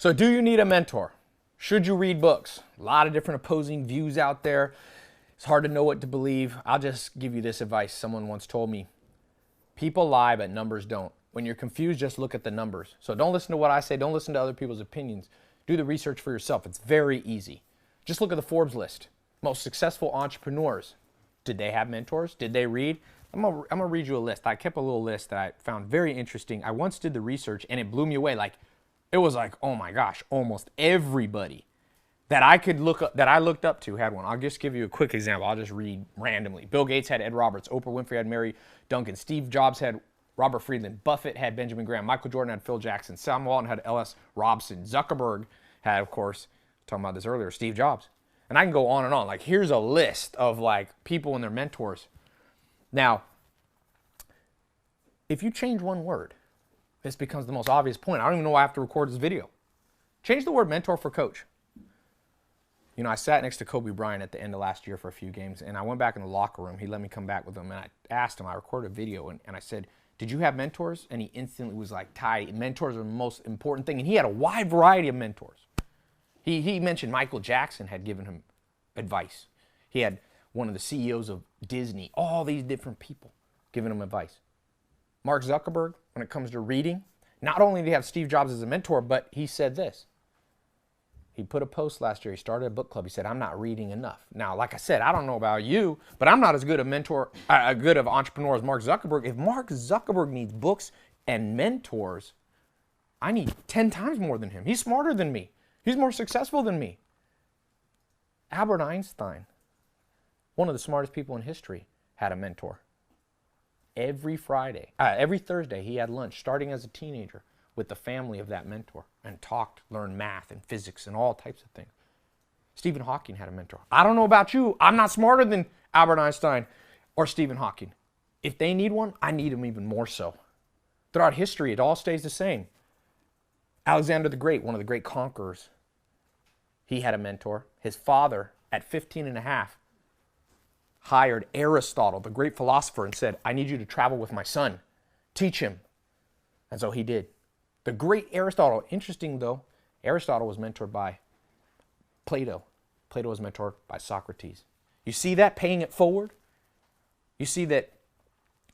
So do you need a mentor? Should you read books? A lot of different opposing views out there. It's hard to know what to believe. I'll just give you this advice. Someone once told me, people lie, but numbers don't. When you're confused, just look at the numbers. So don't listen to what I say. Don't listen to other people's opinions. Do the research for yourself. It's very easy. Just look at the Forbes list. Most successful entrepreneurs. Did they have mentors? Did they read? I'm gonna read you a list. I kept a little list that I found very interesting. I once did the research and it blew me away. It was like, oh my gosh, almost everybody that I looked up to had one. I'll just give you a quick example. I'll just read randomly. Bill Gates had Ed Roberts. Oprah Winfrey had Mary Duncan. Steve Jobs had Robert Friedland. Buffett had Benjamin Graham. Michael Jordan had Phil Jackson. Sam Walton had L.S. Robson. Zuckerberg had, of course, talking about this earlier, Steve Jobs. And I can go on and on. Here's a list of people and their mentors. Now, if you change one word, this becomes the most obvious point. I don't even know why I have to record this video. Change the word mentor for coach. I sat next to Kobe Bryant at the end of last year for a few games, and I went back in the locker room. He let me come back with him, and I asked him, I recorded a video, and I said, did you have mentors? And he instantly was like, Ty, mentors are the most important thing. And he had a wide variety of mentors. He mentioned Michael Jackson had given him advice. He had one of the CEOs of Disney, all these different people giving him advice. Mark Zuckerberg, when it comes to reading, not only did he have Steve Jobs as a mentor, but he said this. He put a post last year. He started a book club. He said, I'm not reading enough. Now, like I said, I don't know about you, but I'm not as good of entrepreneur as Mark Zuckerberg. If Mark Zuckerberg needs books and mentors, I need 10 times more than him. He's smarter than me. He's more successful than me. Albert Einstein, one of the smartest people in history, had a mentor. Every Thursday, he had lunch, starting as a teenager, with the family of that mentor and learned math and physics and all types of things. Stephen Hawking had a mentor. I don't know about you. I'm not smarter than Albert Einstein or Stephen Hawking. If they need one, I need them even more so. Throughout history, it all stays the same. Alexander the Great, one of the great conquerors, he had a mentor. His father, at 15 and a half, hired Aristotle, the great philosopher, and said, I need you to travel with my son. Teach him. And so he did. The great Aristotle, interesting though, Aristotle was mentored by Plato. Plato was mentored by Socrates. You see that, paying it forward? You see that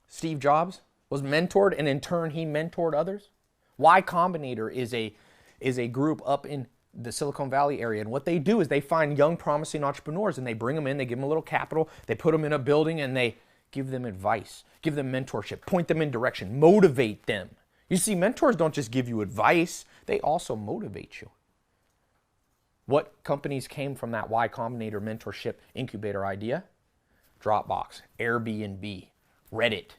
Steve Jobs was mentored and in turn he mentored others? Y Combinator is a group up in the Silicon Valley area, and what they do is they find young promising entrepreneurs and they bring them in, they give them a little capital, they put them in a building and they give them advice, give them mentorship, point them in direction, motivate them. You see, mentors don't just give you advice, they also motivate you. What companies came from that Y Combinator mentorship incubator idea? Dropbox, Airbnb, Reddit,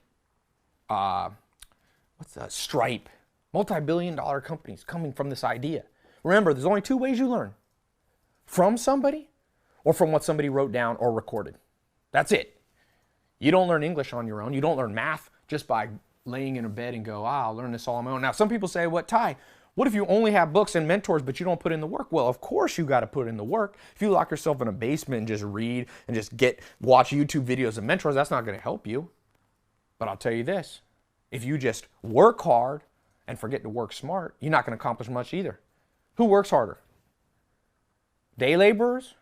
Stripe, multi-billion-dollar companies coming from this idea. Remember, there's only two ways you learn. From somebody or from what somebody wrote down or recorded. That's it. You don't learn English on your own. You don't learn math just by laying in a bed and go, I'll learn this all on my own. Now, some people say, Ty, what if you only have books and mentors, but you don't put in the work? Well, of course you got to put in the work. If you lock yourself in a basement and just read and just watch YouTube videos of mentors, that's not going to help you. But I'll tell you this, if you just work hard and forget to work smart, you're not going to accomplish much either. Who works harder? Day laborers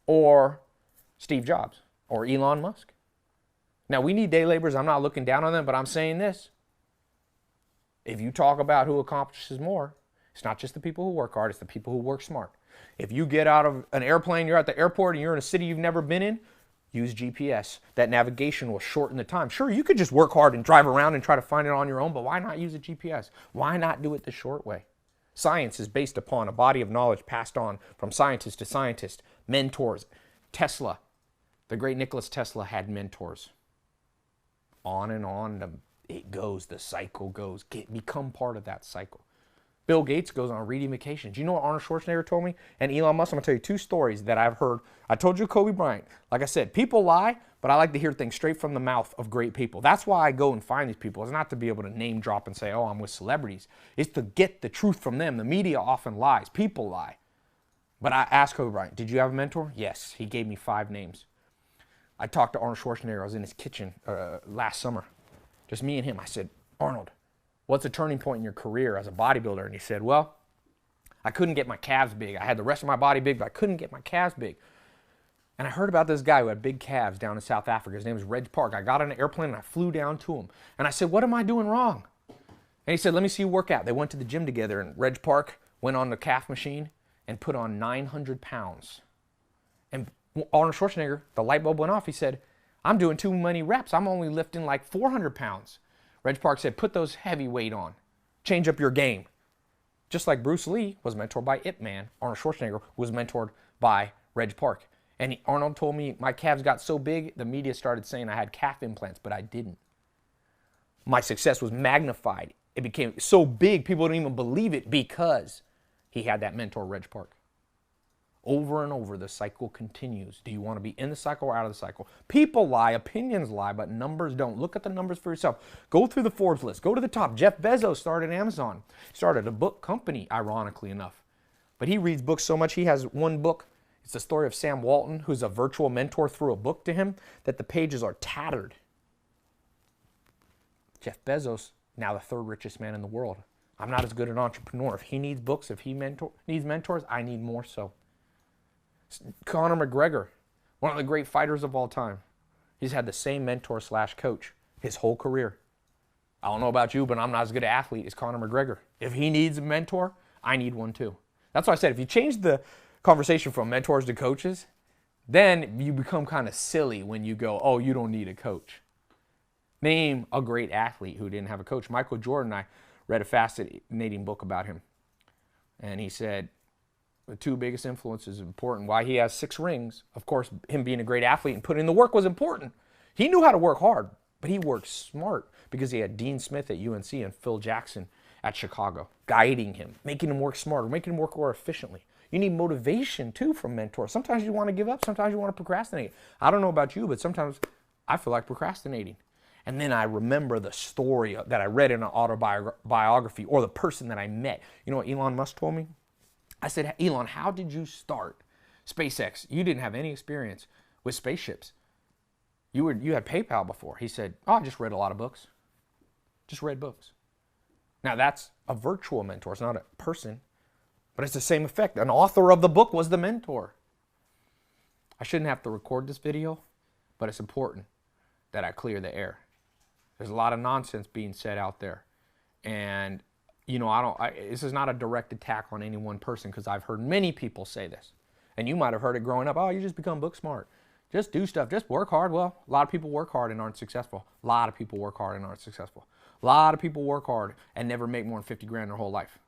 or Steve Jobs or Elon Musk? Now, we need day laborers. I'm not looking down on them, but I'm saying this. If you talk about who accomplishes more, it's not just the people who work hard, it's the people who work smart. If you get out of an airplane, you're at the airport, and you're in a city you've never been in, use GPS. That navigation will shorten the time. Sure, you could just work hard and drive around and try to find it on your own, but why not use a GPS? Why not do it the short way? Science is based upon a body of knowledge passed on from scientist to scientist, mentors. Tesla, the great Nikola Tesla, had mentors. On and on it goes, the cycle goes. Become part of that cycle. Bill Gates goes on reading vacations. You know what Arnold Schwarzenegger told me? And Elon Musk, I'm going to tell you two stories that I've heard. I told you Kobe Bryant. Like I said, people lie, but I like to hear things straight from the mouth of great people. That's why I go and find these people. It's not to be able to name drop and say, oh, I'm with celebrities. It's to get the truth from them. The media often lies. People lie. But I asked Kobe Bryant, did you have a mentor? Yes. He gave me 5 names. I talked to Arnold Schwarzenegger. I was in his kitchen last summer. Just me and him. I said, Arnold, what's a turning point in your career as a bodybuilder? And he said, well, I couldn't get my calves big. I had the rest of my body big, but I couldn't get my calves big. And I heard about this guy who had big calves down in South Africa. His name was Reg Park. I got on an airplane and I flew down to him. And I said, what am I doing wrong? And he said, let me see you work out. They went to the gym together, and Reg Park went on the calf machine and put on 900 pounds. And Arnold Schwarzenegger, the light bulb went off. He said, I'm doing too many reps. I'm only lifting like 400 pounds. Reg Park said, put those heavy weight on. Change up your game. Just like Bruce Lee was mentored by Ip Man, Arnold Schwarzenegger was mentored by Reg Park. And Arnold told me my calves got so big, the media started saying I had calf implants, but I didn't. My success was magnified. It became so big, people didn't even believe it because he had that mentor, Reg Park. Over and over, the cycle continues. Do you want to be in the cycle or out of the cycle? People lie, opinions lie, but numbers don't. Look at the numbers for yourself. Go through the Forbes list. Go to the top. Jeff Bezos started Amazon. Started a book company, ironically enough. But he reads books so much, he has one book. It's the story of Sam Walton, who's a virtual mentor, threw a book to him that the pages are tattered. Jeff Bezos, now the third richest man in the world. I'm not as good an entrepreneur. If he needs books, if he needs mentors, I need more so. Conor McGregor, one of the great fighters of all time. He's had the same mentor / coach his whole career. I don't know about you, but I'm not as good an athlete as Conor McGregor. If he needs a mentor, I need one too. That's why I said if you change the conversation from mentors to coaches, then you become kind of silly when you go, oh, you don't need a coach. Name a great athlete who didn't have a coach. Michael Jordan, I read a fascinating book about him. And he said, the two biggest influences important. Why he has 6 rings. Of course, him being a great athlete and putting in the work was important. He knew how to work hard, but he worked smart because he had Dean Smith at UNC and Phil Jackson at Chicago, guiding him, making him work smarter, making him work more efficiently. You need motivation too from mentors. Sometimes you want to give up. Sometimes you want to procrastinate. I don't know about you, but sometimes I feel like procrastinating. And then I remember the story that I read in an autobiography or the person that I met. You know what Elon Musk told me? I said, Elon, how did you start SpaceX? You didn't have any experience with spaceships. You had PayPal before. He said, oh, I just read a lot of books. Just read books. Now that's a virtual mentor. It's not a person, but it's the same effect. An author of the book was the mentor. I shouldn't have to record this video, but it's important that I clear the air. There's a lot of nonsense being said out there. And you know, this is not a direct attack on any one person because I've heard many people say this. And you might have heard it growing up. Oh, you just become book smart. Just do stuff. Just work hard. Well, a lot of people work hard and aren't successful. A lot of people work hard and aren't successful. A lot of people work hard and never make more than 50 grand their whole life.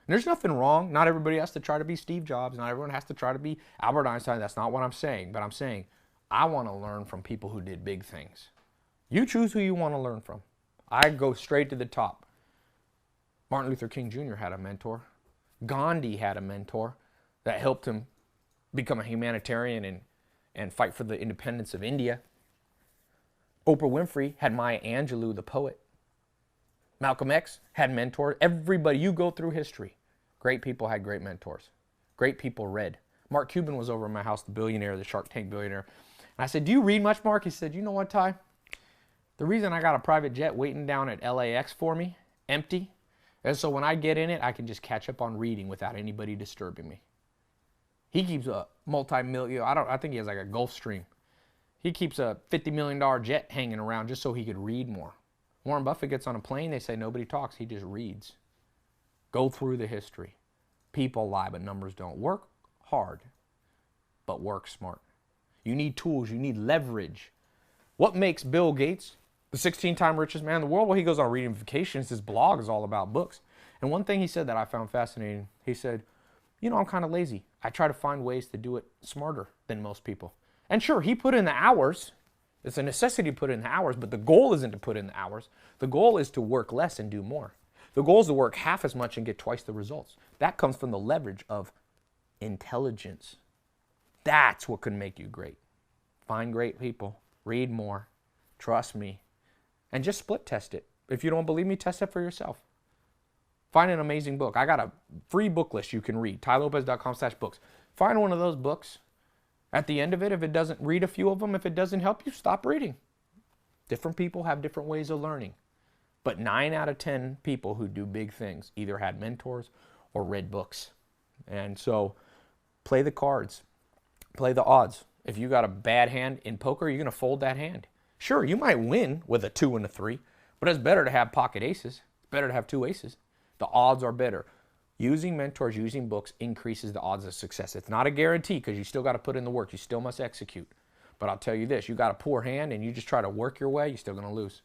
And there's nothing wrong. Not everybody has to try to be Steve Jobs. Not everyone has to try to be Albert Einstein. That's not what I'm saying. But I'm saying I want to learn from people who did big things. You choose who you want to learn from. I go straight to the top. Martin Luther King Jr. had a mentor. Gandhi had a mentor that helped him become a humanitarian and fight for the independence of India. Oprah Winfrey had Maya Angelou, the poet. Malcolm X had mentors. Everybody, you go through history. Great people had great mentors. Great people read. Mark Cuban was over at my house, the billionaire, the Shark Tank billionaire. And I said, do you read much, Mark? He said, you know what, Ty? The reason I got a private jet waiting down at LAX for me, empty, and so when I get in it, I can just catch up on reading without anybody disturbing me. He keeps a multi-million, I think he has like a Gulfstream. He keeps a $50 million jet hanging around just so he could read more. Warren Buffett gets on a plane, they say nobody talks, he just reads. Go through the history. People lie, but numbers don't. Work hard, but work smart. You need tools, you need leverage. What makes Bill Gates the 16-time richest man in the world? Well, he goes on reading vacations. His blog is all about books. And one thing he said that I found fascinating, he said, you know, I'm kind of lazy. I try to find ways to do it smarter than most people. And sure, he put in the hours. It's a necessity to put in the hours, but the goal isn't to put in the hours. The goal is to work less and do more. The goal is to work half as much and get twice the results. That comes from the leverage of intelligence. That's what can make you great. Find great people. Read more. Trust me. And just split test it. If you don't believe me, test it for yourself. Find an amazing book. I got a free book list you can read. TyLopez.com/books. Find one of those books. At the end of it, if it doesn't, read a few of them. If it doesn't help you, stop reading. Different people have different ways of learning. But 9 out of 10 people who do big things either had mentors or read books. And so play the cards, play the odds. If you got a bad hand in poker, you're going to fold that hand. Sure, you might win with a 2 and a 3, but it's better to have pocket aces. It's better to have 2 aces. The odds are better. Using mentors, using books increases the odds of success. It's not a guarantee because you still got to put in the work. You still must execute. But I'll tell you this, you got a poor hand and you just try to work your way, you're still going to lose.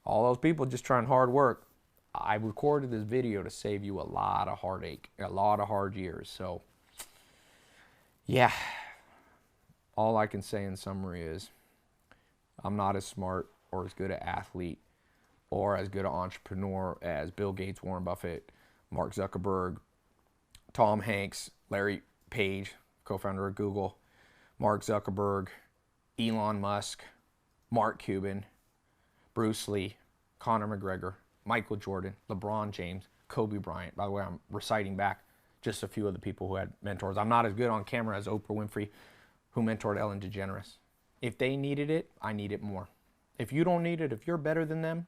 All those people just trying hard work. I recorded this video to save you a lot of heartache, a lot of hard years. So, yeah, all I can say in summary is I'm not as smart or as good an athlete or as good an entrepreneur as Bill Gates, Warren Buffett, Mark Zuckerberg, Tom Hanks, Larry Page, co-founder of Google, Mark Zuckerberg, Elon Musk, Mark Cuban, Bruce Lee, Conor McGregor, Michael Jordan, LeBron James, Kobe Bryant. By the way, I'm reciting back just a few of the people who had mentors. I'm not as good on camera as Oprah Winfrey, who mentored Ellen DeGeneres. If they needed it, I need it more. If you don't need it, if you're better than them,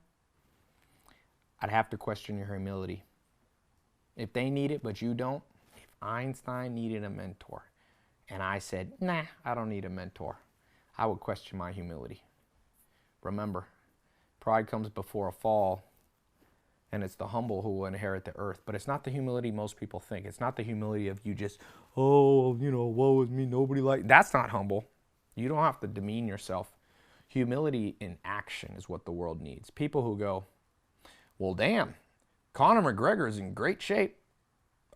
I'd have to question your humility. If they need it, but you don't, if Einstein needed a mentor, and I said, nah, I don't need a mentor, I would question my humility. Remember, pride comes before a fall, and it's the humble who will inherit the earth. But it's not the humility most people think. It's not the humility of you just, oh, woe is me, nobody like. That's not humble. You don't have to demean yourself. Humility in action is what the world needs. People who go, well, damn, Conor McGregor is in great shape.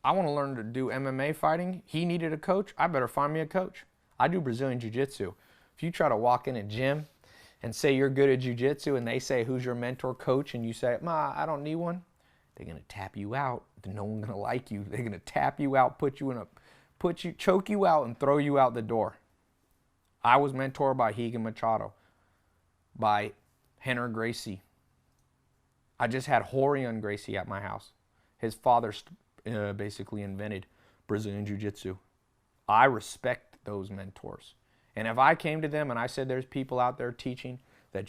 I want to learn to do MMA fighting. He needed a coach. I better find me a coach. I do Brazilian Jiu-Jitsu. If you try to walk in a gym and say you're good at jiu-jitsu and they say, who's your mentor coach? And you say, I don't need one. They're going to tap you out. No one's going to like you. They're going to tap you out, choke you out and throw you out the door. I was mentored by Higa Machado, by Henner Gracie. I just had Rorion Gracie at my house. His father basically invented Brazilian Jiu-Jitsu. I respect those mentors. And if I came to them and I said there's people out there teaching that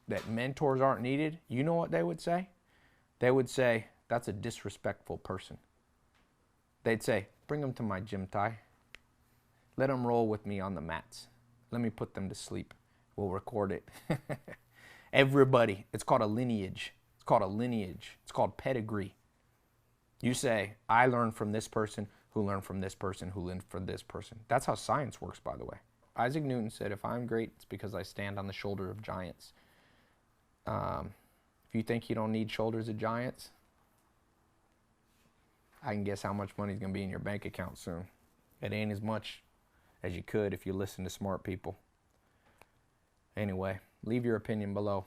that mentors aren't needed, you know what they would say? They would say, that's a disrespectful person. They'd say, bring them to my gym, Ty. Let them roll with me on the mats. Let me put them to sleep. We'll record it. Everybody, it's called a lineage. It's called a lineage. It's called pedigree. You say, I learned from this person, who learned from this person, who learned from this person. That's how science works, by the way. Isaac Newton said, if I'm great, it's because I stand on the shoulder of giants. If you think you don't need shoulders of giants, I can guess how much money is going to be in your bank account soon. It ain't as much as you could if you listen to smart people. Anyway, leave your opinion below.